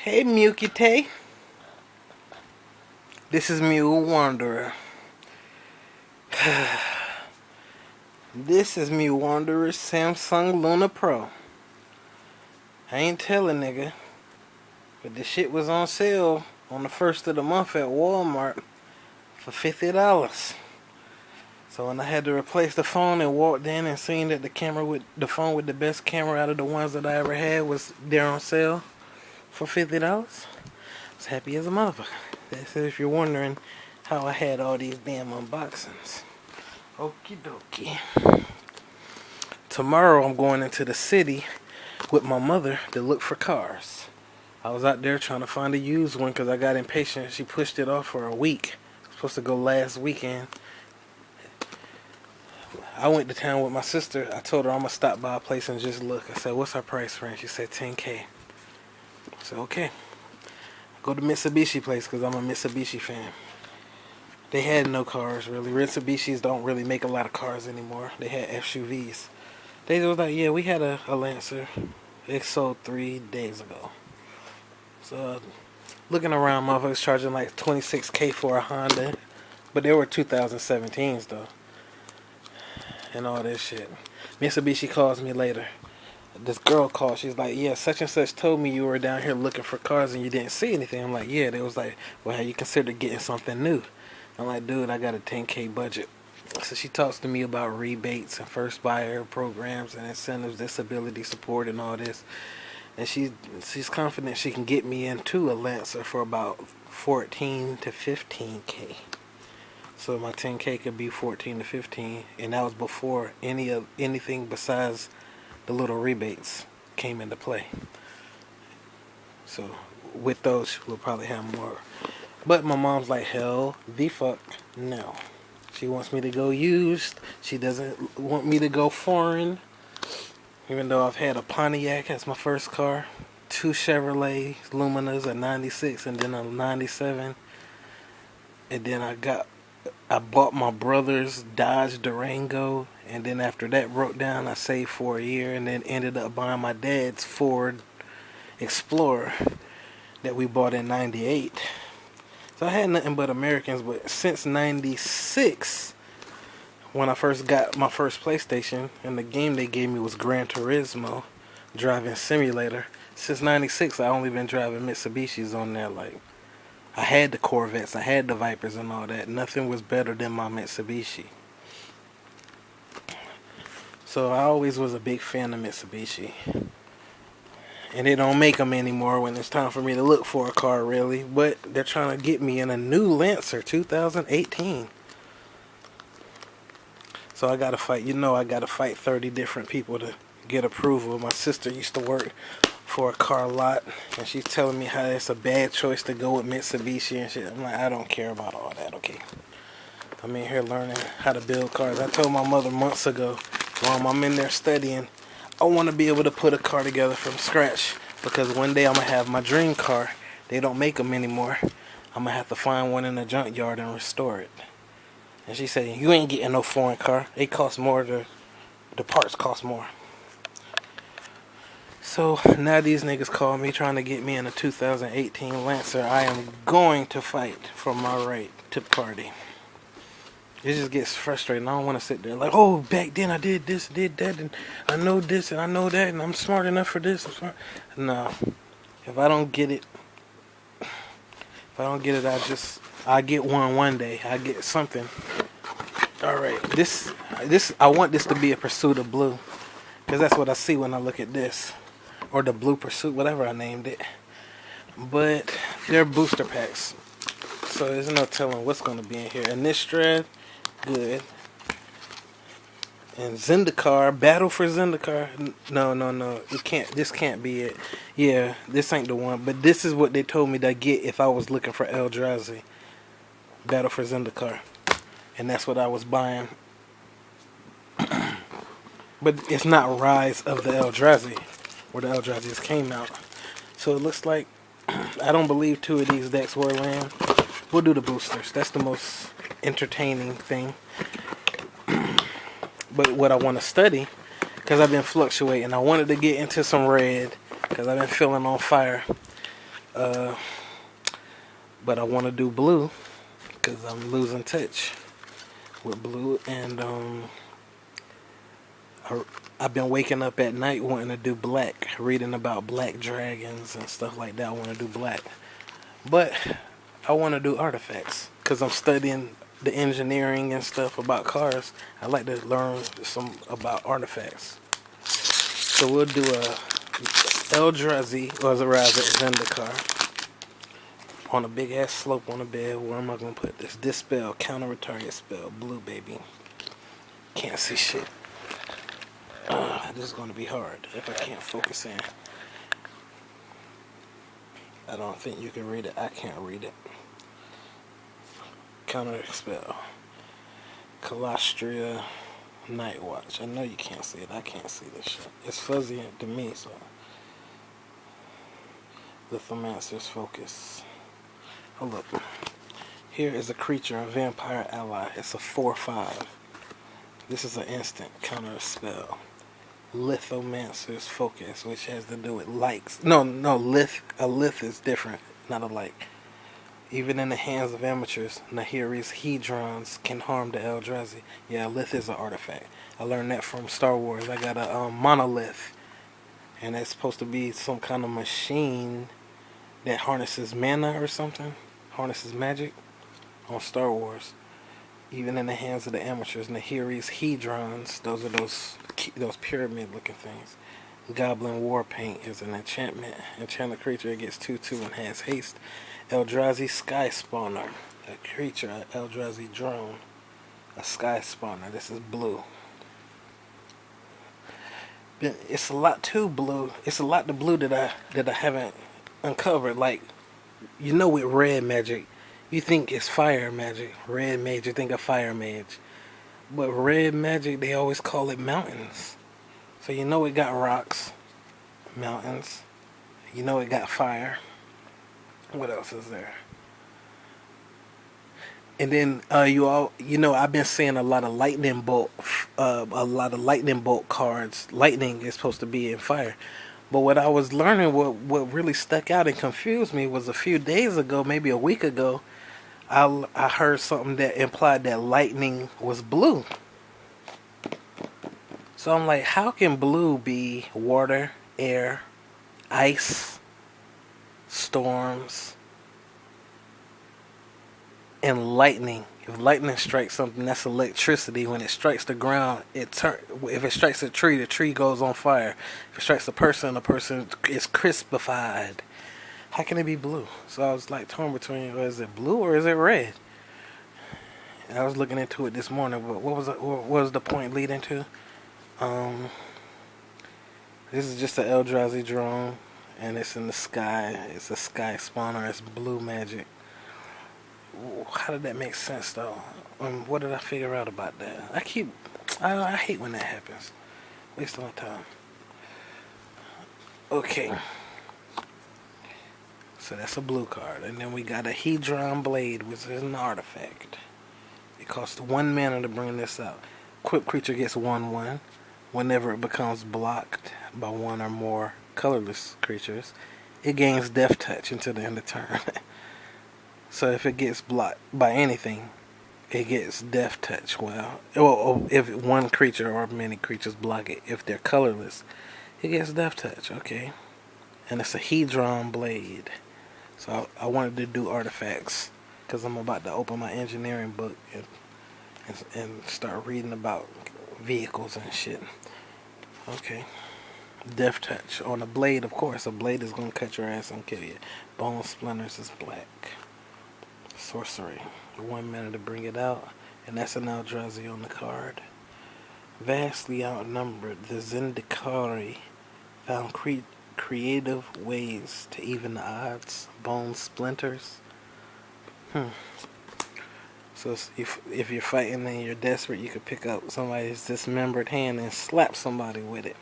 Hey Mukite, this is Mule Wanderer. This is Mule Wanderer's Samsung Luna Pro. I ain't telling nigga, but the shit was on sale on the first of the month at Walmart for $50. So when I had to replace the phone and walked in and seen that the phone with the best camera out of the ones that I ever had was there on sale for $50, I was happy as a motherfucker. That's if you're wondering how I had all these damn unboxings. Okie dokie. Tomorrow I'm going into the city with my mother to look for cars. I was out there trying to find a used one because I got impatient. She pushed it off for a week. I was supposed to go last weekend. I went to town with my sister. I told her I'm going to stop by a place and just look. I said, what's our price range? She said $10K. I said, okay. Go to Mitsubishi place because I'm a Mitsubishi fan. They had no cars really. Mitsubishis don't really make a lot of cars anymore. They had SUVs. They was like, yeah, we had a Lancer. It sold 3 days ago. So looking around, motherfuckers charging like $26K for a Honda. But they were 2017s though. And all this shit. Mitsubishi calls me later. This girl called. She's like, yeah, such and such told me you were down here looking for cars and you didn't see anything. I'm like, yeah. They was like, well, have you considered getting something new? I'm like, dude, I got a $10K budget. So she talks to me about rebates and first buyer programs and incentives, disability support and all this. And she's confident she can get me into a Lancer for about 14 to 15K. So my 10K could be 14 to 15, and that was before anything besides the little rebates came into play. So with those, we'll probably have more. But my mom's like, hell the fuck no. She wants me to go used. She doesn't want me to go foreign. Even though I've had a Pontiac as my first car, 2 Chevrolet Luminas, a 96 and then a 97. And then I bought my brother's Dodge Durango, and then after that broke down, I saved for a year, and then ended up buying my dad's Ford Explorer that we bought in '98. So I had nothing but Americans, but since '96, when I first got my first PlayStation, and the game they gave me was Gran Turismo, driving simulator. Since '96, I only been driving Mitsubishis on there. Like, I had the Corvettes, I had the Vipers and all that. Nothing was better than my Mitsubishi. So I always was a big fan of Mitsubishi. And they don't make them anymore when it's time for me to look for a car, really. But they're trying to get me in a new Lancer 2018. So I gotta fight. I gotta fight 30 different people to get approval. My sister used to work for a car lot, and she's telling me how it's a bad choice to go with Mitsubishi and shit. I'm like, I don't care about all that, okay? I'm in here learning how to build cars. I told my mother months ago, while I'm in there studying, I want to be able to put a car together from scratch, because one day I'm going to have my dream car. They don't make them anymore. I'm going to have to find one in a junkyard and restore it. And she said, you ain't getting no foreign car. They cost more, the parts cost more. So now these niggas call me trying to get me in a 2018 Lancer. I am going to fight for my right to party. It just gets frustrating. I don't want to sit there like, oh, back then I did this, did that, and I know this and I know that, and I'm smart enough for this. No. If I don't get it, I get one day. I get something. All right. This I want this to be a Pursuit of Blue, because that's what I see when I look at this. Or the Blue Pursuit, whatever I named it. But they're booster packs, so there's no telling what's going to be in here. Innistrad, good. And Zendikar, Battle for Zendikar. No. This can't be it. Yeah, this ain't the one. But this is what they told me to get if I was looking for Eldrazi. Battle for Zendikar. And that's what I was buying. But it's not Rise of the Eldrazi, where the Eldrazi's came out. So it looks like, I don't believe 2 of these decks were land. We'll do the boosters. That's the most entertaining thing. But what I want to study, because I've been fluctuating, I wanted to get into some red, because I've been feeling on fire. Uh, but I want to do blue because I'm losing touch with blue, and I've been waking up at night wanting to do black, reading about black dragons and stuff like that. I want to do black, but I want to do artifacts because I'm studying the engineering and stuff about cars. I like to learn some about artifacts. So we'll do a Eldrazi, or rather Zendikar, on a big ass slope on the bed. Where am I gonna put this? Dispel, counter target spell, blue baby. Can't see shit. This is gonna be hard if I can't focus in. I don't think you can read it. I can't read it. Counter spell. Colostria, Night Watch. I know you can't see it. I can't see this shit. It's fuzzy to me, so. Lithomancer's Focus. Hold up. Here is a creature, a vampire ally. It's a 4/5. This is an instant counter spell. Lithomancer's Focus, which has to do with likes. No, a lith is different, not a like. Even in the hands of amateurs, Nahiri's Hedrons can harm the Eldrazi. Yeah, lith is an artifact. I learned that from Star Wars. I got a monolith, and it's supposed to be some kind of machine that harnesses mana or something, harnesses magic on Star Wars. Even in the hands of the amateurs, Nahiri's Hedrons, those are those pyramid-looking things. Goblin War Paint is an enchantment. Enchant a creature, it gets 2/2 and has haste. Eldrazi Sky Spawner, a creature, an Eldrazi drone, a Sky Spawner. This is blue. It's a lot to blue. It's a lot to blue that I haven't uncovered. Like, with red magic, you think it's fire magic. Red mage, you think of fire mage. But red magic, they always call it mountains. So it got rocks, mountains. It got fire. What else is there? And then I've been seeing a lot of lightning bolt cards. Lightning is supposed to be in fire. But what I was learning, what really stuck out and confused me was a few days ago, maybe a week ago, I heard something that implied that lightning was blue. So I'm like, how can blue be water, air, ice, storms, and lightning? If lightning strikes something, that's electricity. When it strikes the ground, if it strikes a tree, the tree goes on fire. If it strikes a person, the person is crispified. How can it be blue? So I was like torn between, is it blue or is it red? And I was looking into it this morning, but what was the point leading to? This is just an Eldrazi drone, and it's in the sky. It's a sky spawner. It's blue magic. How did that make sense, though? What did I figure out about that? I hate when that happens. Waste my time. Okay. So that's a blue card. And then we got a Hedron Blade, which is an artifact. It costs 1 mana to bring this out. Equipped creature gets 1/1. Whenever it becomes blocked by one or more colorless creatures, it gains Death Touch until the end of turn. So if it gets blocked by anything, it gets Death Touch. Well, if one creature or many creatures block it, if they're colorless, it gets Death Touch. Okay. And it's a Hedron Blade. So I wanted to do artifacts because I'm about to open my engineering book and start reading about vehicles and shit. Okay. Death Touch. On a blade, of course. A blade is going to cut your ass and kill you. Bone Splinters is black. Sorcery. 1 mana to bring it out. And that's an Eldrazi on the card. Vastly outnumbered, the Zendikari found creative ways to even the odds. Bone Splinters. So if you're fighting and you're desperate, you could pick up somebody's dismembered hand and slap somebody with it.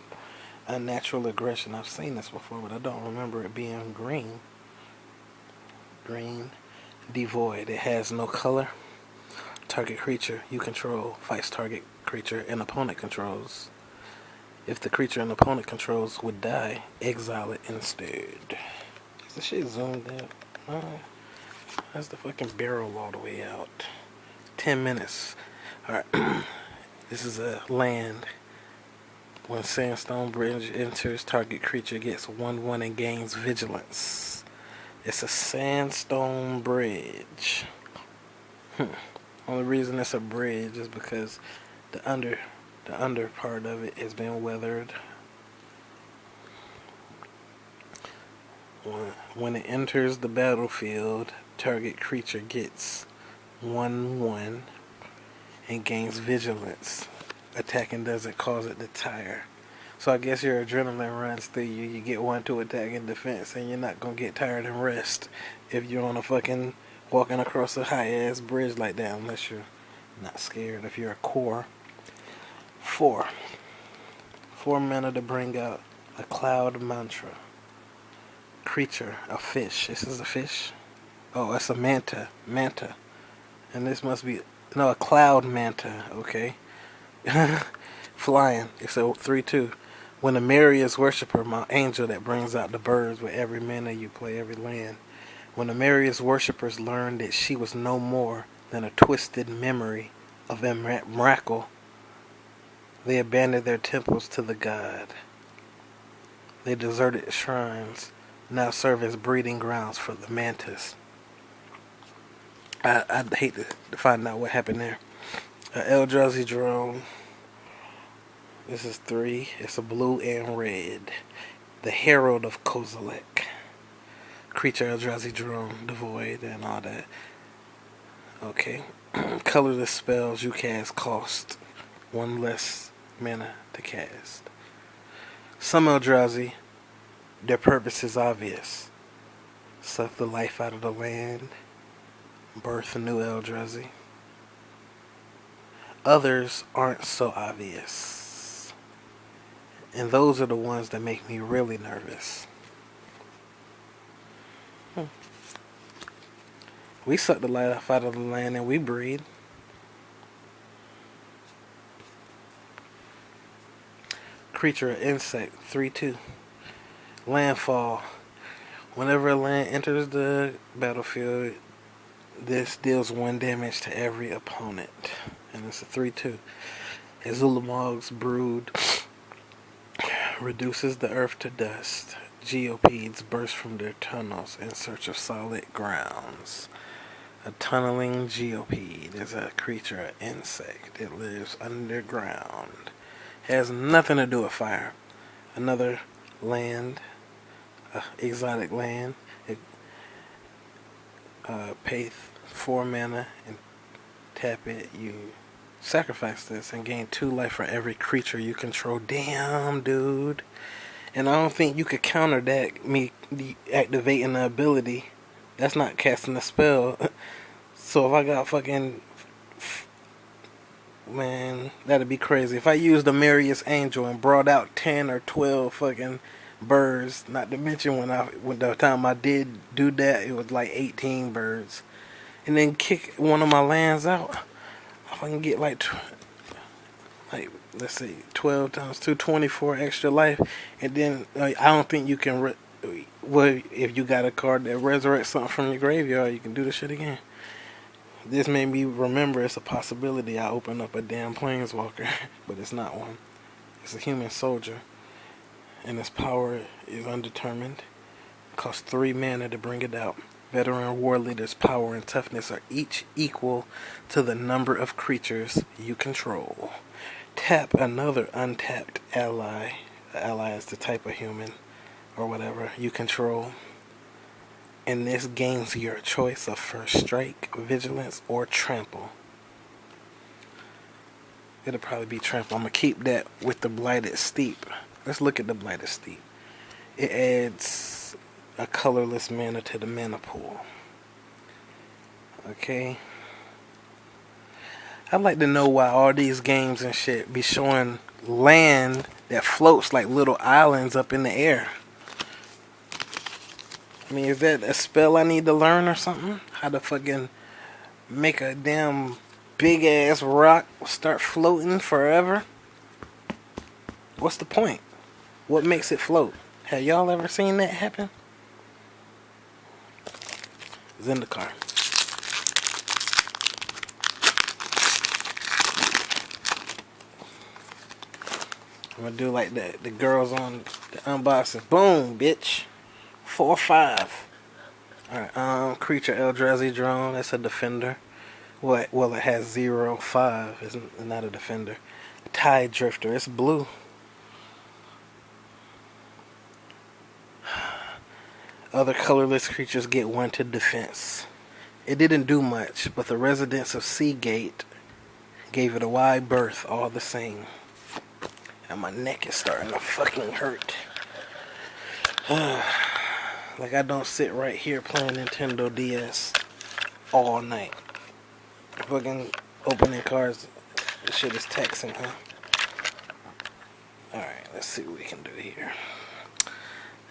Unnatural aggression. I've seen this before, but I don't remember it being green. Green. Devoid. It has no color. Target creature you control fights target creature an opponent controls. If the creature an opponent controls would die, exile it instead. Is the shit zoomed out? That's the fucking barrel all the way out. 10 minutes. Alright. This is a land. When sandstone bridge enters, target creature gets 1/1 and gains vigilance. It's a sandstone bridge. Only reason it's a bridge is because the under part of it has been weathered. When it enters the battlefield, target creature gets 1/1 and gains vigilance. Attacking doesn't cause it to tire. So I guess your adrenaline runs through you. You get 1 to attack and defense, and you're not gonna get tired and rest if you're on a fucking walking across a high ass bridge like that, unless you're not scared. If you're a core. 4 mana to bring out a cloud mantra. Creature, a fish. This is a fish. Oh, that's a manta. And this must be a cloud manta. Okay. Flying. It's a 3/2. When a Marius worshiper, my angel that brings out the birds with every mana you play, every land. When the Marius worshippers learned that she was no more than a twisted memory of a miracle, they abandoned their temples to the god. They deserted shrines, now serve as breeding grounds for the mantis. I'd hate to find out what happened there. Eldrazi drone. This is 3. It's a blue and red. The Herald of Kozilek. Creature Eldrazi drone, devoid, and all that. Okay. Colorless spells you cast cost 1 less mana to cast. Some Eldrazi, their purpose is obvious. Suck the life out of the land. Birth a new Eldrazi. Others aren't so obvious. And those are the ones that make me really nervous. We suck the life out of the land and we breed. Creature, insect, 3/2. Landfall. Whenever a land enters the battlefield, this deals 1 damage to every opponent. And it's a 3/2. Azulamog's brood reduces the earth to dust. Geopedes burst from their tunnels in search of solid grounds. A tunneling geopede is a creature, an insect that lives underground. Has nothing to do with fire. Another land, exotic land. It pay 4 mana and tap it. You sacrifice this and gain 2 life for every creature you control. Damn, dude. And I don't think you could counter that, me activating the ability. That's not casting a spell. So if I got fucking... Man, that'd be crazy. If I used the Marius Angel and brought out 10 or 12 fucking birds, not to mention when the time I did do that, it was like 18 birds. And then kick one of my lands out. If I can get like let's see, 12 times 2, 24 extra life. And then I don't think you can, well, if you got a card that resurrects something from your graveyard, you can do the shit again. This made me remember it's a possibility I open up a damn planeswalker, but it's not one. It's a human soldier, and its power is undetermined. It costs 3 mana to bring it out. Veteran war leaders' power and toughness are each equal to the number of creatures you control. Tap another untapped ally. The ally is the type of human or whatever you control. And this gains your choice of first strike, vigilance, or trample. It'll probably be trample. I'm going to keep that with the blighted steep. Let's look at the blighted steep. It adds a colorless mana to the mana pool. Okay. I'd like to know why all these games and shit be showing land that floats like little islands up in the air. I mean, is that a spell I need to learn or something? How to fucking make a damn big ass rock start floating forever? What's the point? What makes it float? Have y'all ever seen that happen? Zendikar. I'm gonna do like the girls on the unboxing. Boom, bitch. 4/5. Alright, creature Eldrazi drone. That's a defender. What? Well, it has 0/5. It's not a defender. Tide Drifter. It's blue. Other colorless creatures get 1 to defense. It didn't do much, but the residents of Seagate gave it a wide berth all the same. And my neck is starting to fucking hurt. Like I don't sit right here playing Nintendo DS all night. Fucking opening cards. This shit is taxing, huh? Alright, let's see what we can do here.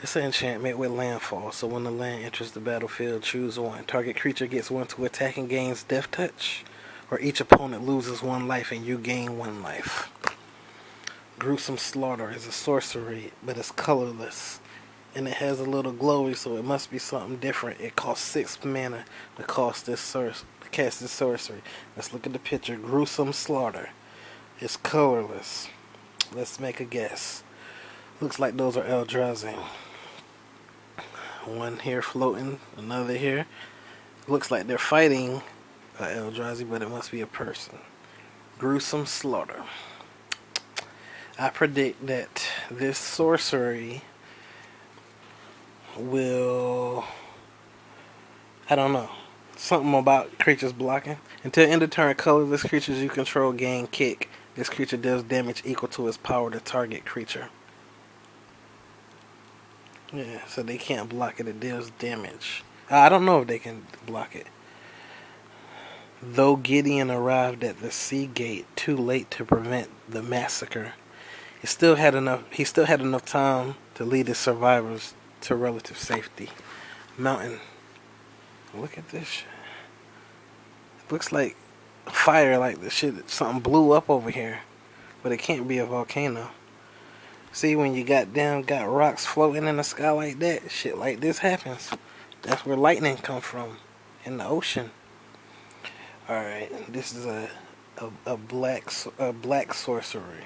It's an enchantment with landfall, so when the land enters the battlefield, choose 1. Target creature gets 1 to attack and gains death touch, or each opponent loses 1 life and you gain 1 life. Gruesome Slaughter is a sorcery, but it's colorless. And it has a little glowy, so it must be something different. It costs 6 mana to cast this sorcery. Let's look at the picture. Gruesome Slaughter. It's colorless. Let's make a guess. Looks like those are Eldrazi. One here floating, another here. Looks like they're fighting Eldrazi, but it must be a person. Gruesome Slaughter. I predict that this sorcery will, I don't know, something about creatures blocking. Until end of turn, colorless creatures you control gain kick. This creature deals damage equal to its power to target creature. Yeah, so they can't block it. It deals damage. I don't know if they can block it. Though Gideon arrived at the sea gate too late to prevent the massacre, he still had enough time to lead his survivors to relative safety. Mountain. Look at this shit. It looks like fire, like the shit, something blew up over here. But it can't be a volcano. See, when you got rocks floating in the sky like that, shit like this happens. That's where lightning come from, in the ocean. Alright, this is a black sorcery.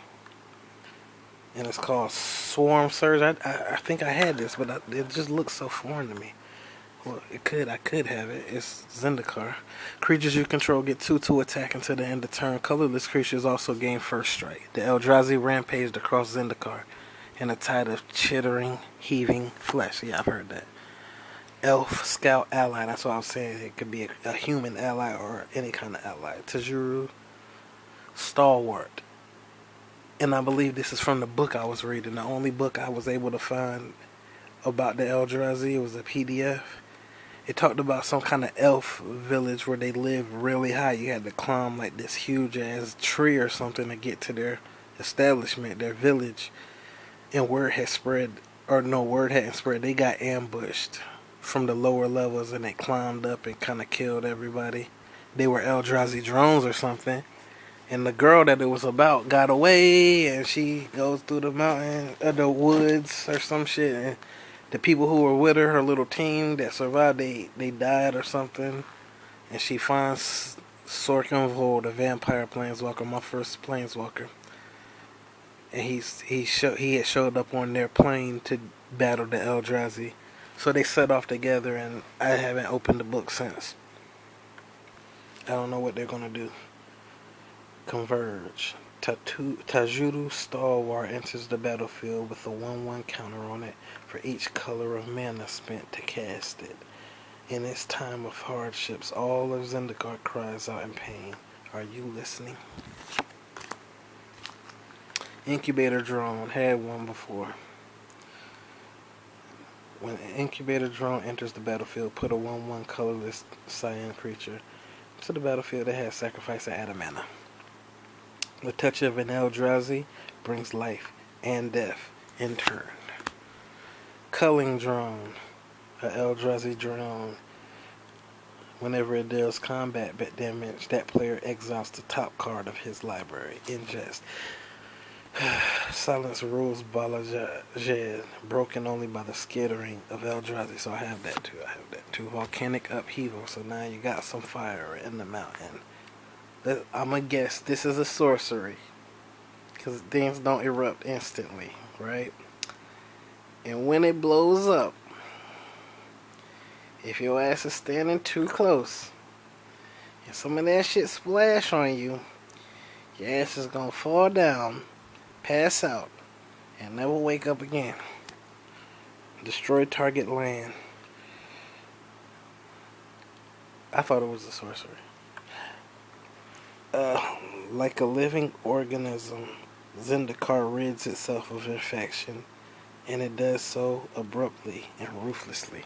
And it's called Swarm Surge. I think I had this, but it just looks so foreign to me. Well, I could have it. It's Zendikar. Creatures you control get 2 to attack until the end of turn. Colorless creatures also gain first strike. The Eldrazi rampaged across Zendikar in a tide of chittering, heaving flesh. Yeah, I've heard that. Elf Scout Ally. That's what I was saying. It could be a human ally or any kind of ally. Tajuru Stalwart. And I believe this is from the book I was reading. The only book I was able to find about the Eldrazi was a PDF. It talked about some kind of elf village where they live really high. You had to climb like this huge ass tree or something to get to their establishment, their village. And word hadn't spread. They got ambushed from the lower levels and they climbed up and kind of killed everybody. They were Eldrazi drones or something. And the girl that it was about got away and she goes through the mountain, the woods or some shit. And the people who were with her little team that survived, they died or something. And she finds Sorkinvol, the vampire planeswalker, my first planeswalker. And he had showed up on their plane to battle the Eldrazi. So they set off together, and I haven't opened the book since. I don't know what they're gonna do. Converge. Tajuru Stalwart enters the battlefield with a 1/1 counter on it for each color of mana spent to cast it. In its time of hardships, all of Zendikar cries out in pain. Are you listening? Incubator Drone. Had one before. When an Incubator Drone enters the battlefield, put a 1/1 colorless cyan creature to the battlefield that has sacrifice and add a mana. The touch of an Eldrazi brings life and death in turn. Culling Drone. An Eldrazi drone. Whenever it deals combat damage, that player exiles the top card of his library. Ingest. Silence rules Balajad, broken only by the skittering of Eldrazi. So I have that too. Volcanic upheaval. So now you got some fire in the mountain. I'm gonna guess this is a sorcery, because things don't erupt instantly, right? And when it blows up, if your ass is standing too close and some of that shit splash on you, your ass is gonna fall down, pass out, and never wake up again. Destroy target land. I thought it was a sorcery. Like a living organism, Zendikar rids itself of infection, and it does so abruptly and ruthlessly.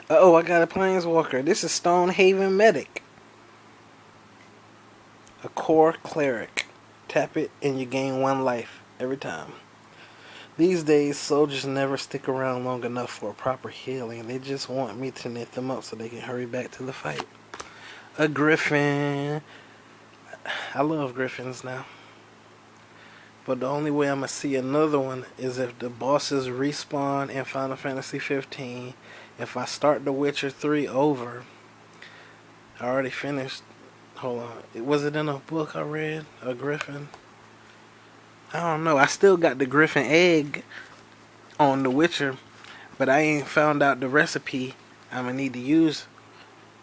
Oh, I got a Planeswalker. This is Stonehaven Medic. A core cleric. Tap it and you gain 1 life every time. These days, soldiers never stick around long enough for a proper healing. They just want me to knit them up so they can hurry back to the fight. A griffin. I love griffins now. But the only way I'm going to see another one is if the bosses respawn in Final Fantasy 15. If I start The Witcher 3 over, I already finished. Hold on. Was it in a book I read? A griffin? I don't know. I still got the griffin egg on The Witcher, but I ain't found out the recipe I'm going to need to use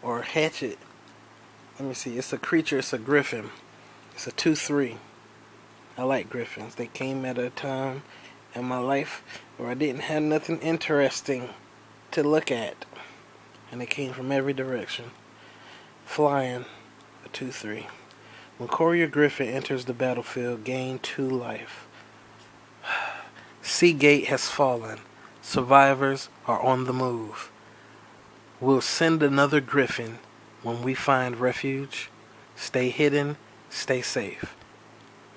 or hatch it. Let me see. It's a creature. It's a griffin. It's a 2/3. I like griffins. They came at a time in my life where I didn't have nothing interesting to look at, and they came from every direction. Flying, a 2/3. When Courier Griffin enters the battlefield, gain 2 life. Seagate has fallen. Survivors are on the move. We'll send another Griffin when we find refuge. Stay hidden, stay safe.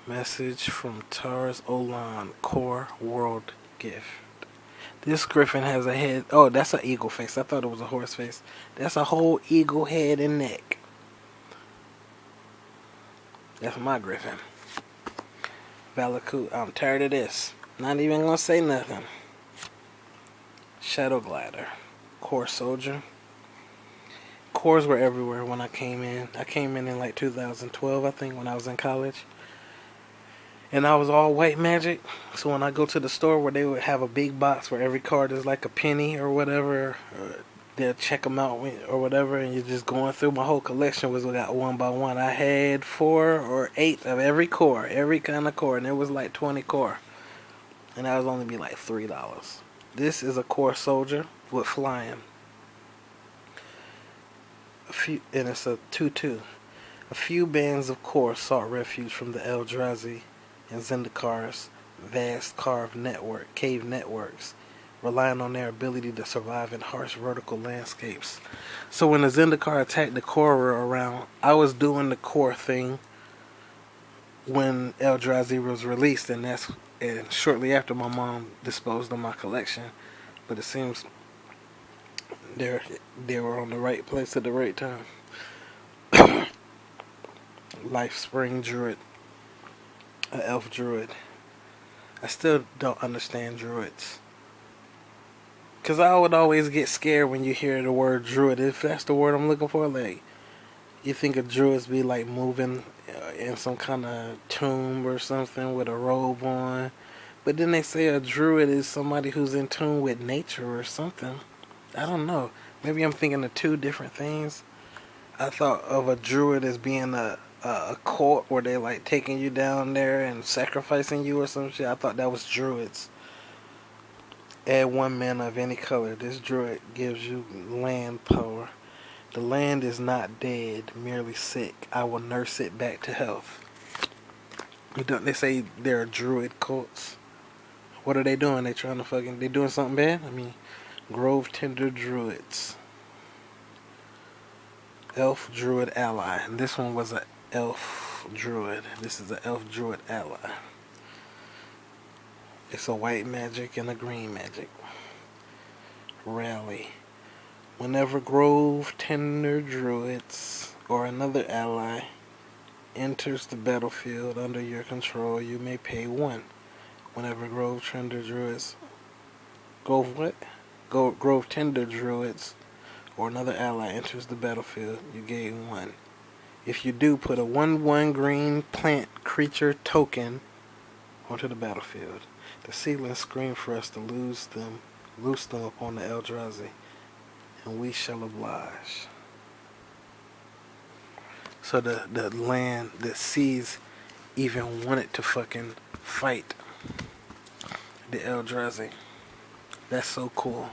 Message from Tars Olan, Core World Gift. This griffin has a head. Oh, that's an eagle face. I thought it was a horse face. That's a whole eagle head and neck. That's my griffin. Valakut. I'm tired of this. Not even gonna say nothing. Shadow Glider. Core Soldier. Cores were everywhere when I came in. I came in like 2012, I think, when I was in college. And I was all white magic. So when I go to the store where they would have a big box where every card is like a penny or whatever, they'll check them out or whatever, and you're just going through. My whole collection was got 1 by 1. I had 4 or 8 of every core, every kind of core, and it was like 20 core. And that was only be like $3. This is a core soldier with flying. And it's a 2/2. A few bands of core sought refuge from the Eldrazi and Zendikar's vast cave networks, relying on their ability to survive in harsh vertical landscapes. So when the Zendikar attacked the core around, I was doing the core thing when Eldrazi was released, and shortly after my mom disposed of my collection. But it seems they were on the right place at the right time. Life Spring Druid. An elf druid. I still don't understand druids. Because I would always get scared when you hear the word druid. If that's the word I'm looking for, like, you think of druids be like moving in some kind of tomb or something with a robe on. But then they say a druid is somebody who's in tune with nature or something. I don't know. Maybe I'm thinking of 2 different things. I thought of a druid as being a cult where they like taking you down there and sacrificing you or some shit. I thought that was druids. Add 1 mana of any color. This druid gives you land power. The land is not dead, merely sick. I will nurse it back to health. They say they're druid cults. What are they doing? They doing something bad? I mean, Grove Tender Druids. Elf Druid Ally. And this one was an elf druid. This is an elf druid ally. It's a white magic and a green magic. Rally. Whenever Grove Tender Druids or another ally enters the battlefield under your control, you may pay 1. Whenever Grove Tender Druids, Grove Tender Druids, or another ally enters the battlefield, you gain 1. If you do, put a 1/1 green plant creature token onto the battlefield. The seedlings scream for us to loose them upon the Eldrazi, and we shall oblige. So the land that sees even wanted to fucking fight the Eldrazi. That's so cool.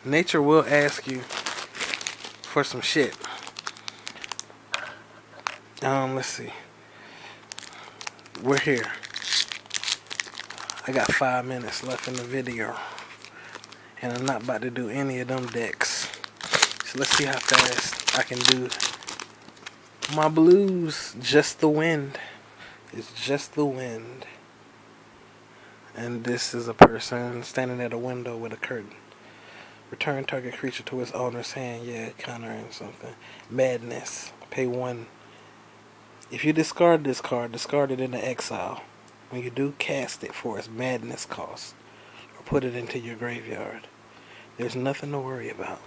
Nature will ask you for some shit. Let's see. We're here. I got 5 minutes left in the video, and I'm not about to do any of them decks. So let's see how fast I can do my blues. Just the wind. It's just the wind. And this is a person standing at a window with a curtain. Return target creature to its owner's hand. Yeah, countering something. Madness. Pay 1. If you discard this card, discard it into exile. When you do, cast it for its madness cost, or put it into your graveyard. There's nothing to worry about.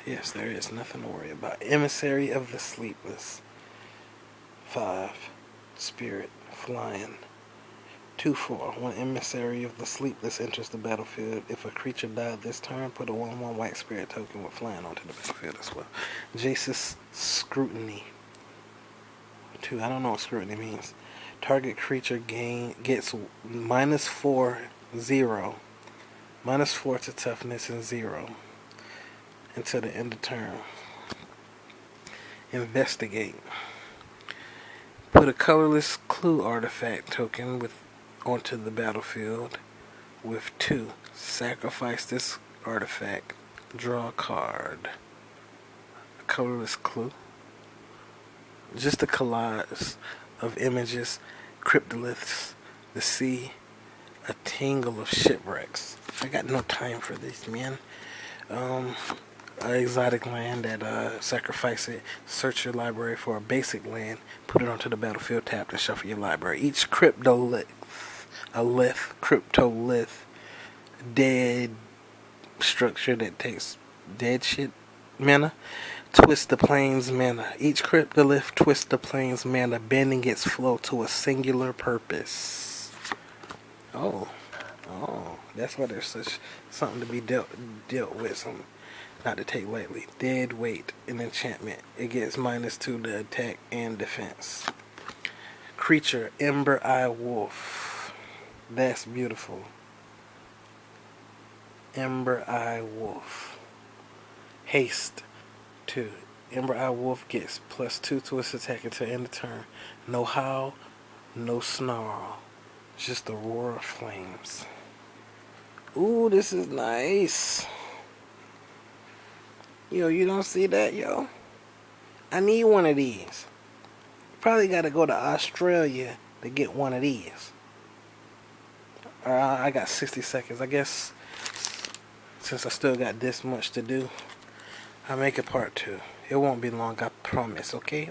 Yes, there is nothing to worry about. Emissary of the Sleepless. 5. Spirit. Flying. 2/4. When Emissary of the Sleepless enters the battlefield, if a creature died this turn, put a 1/1 white spirit token with flying onto the battlefield as well. Jace's Scrutiny. 2. I don't know what scrutiny means. Target creature gets -4, 0. -4 to toughness and 0 until the end of turn. Investigate. Put a colorless clue artifact token onto the battlefield with 2. Sacrifice this artifact. Draw a card. A colorless clue. Just a collage of images, cryptoliths, the sea, a tangle of shipwrecks. I got no time for this, man. An exotic land that sacrifice it. Search your library for a basic land. Put it onto the battlefield tapped and shuffle your library. Each cryptolith, dead structure that takes dead shit mana. Twist the plains mana. Each cryptolith twists the plains mana, bending its flow to a singular purpose. Oh, that's why there's something to be dealt with, something not to take lightly. Dead weight, an enchantment. It gets -2 to attack and defense. Creature, Ember Eye Wolf. That's beautiful. Ember Eye Wolf. Haste. 2. Ember Eye Wolf gets +2 to its attack until end of turn. No howl, no snarl. Just the roar of flames. Ooh, this is nice. Yo, you don't see that, yo? I need one of these. Probably gotta go to Australia to get one of these. I got 60 seconds. I guess since I still got this much to do, I'll make it part 2. It won't be long, I promise, okay?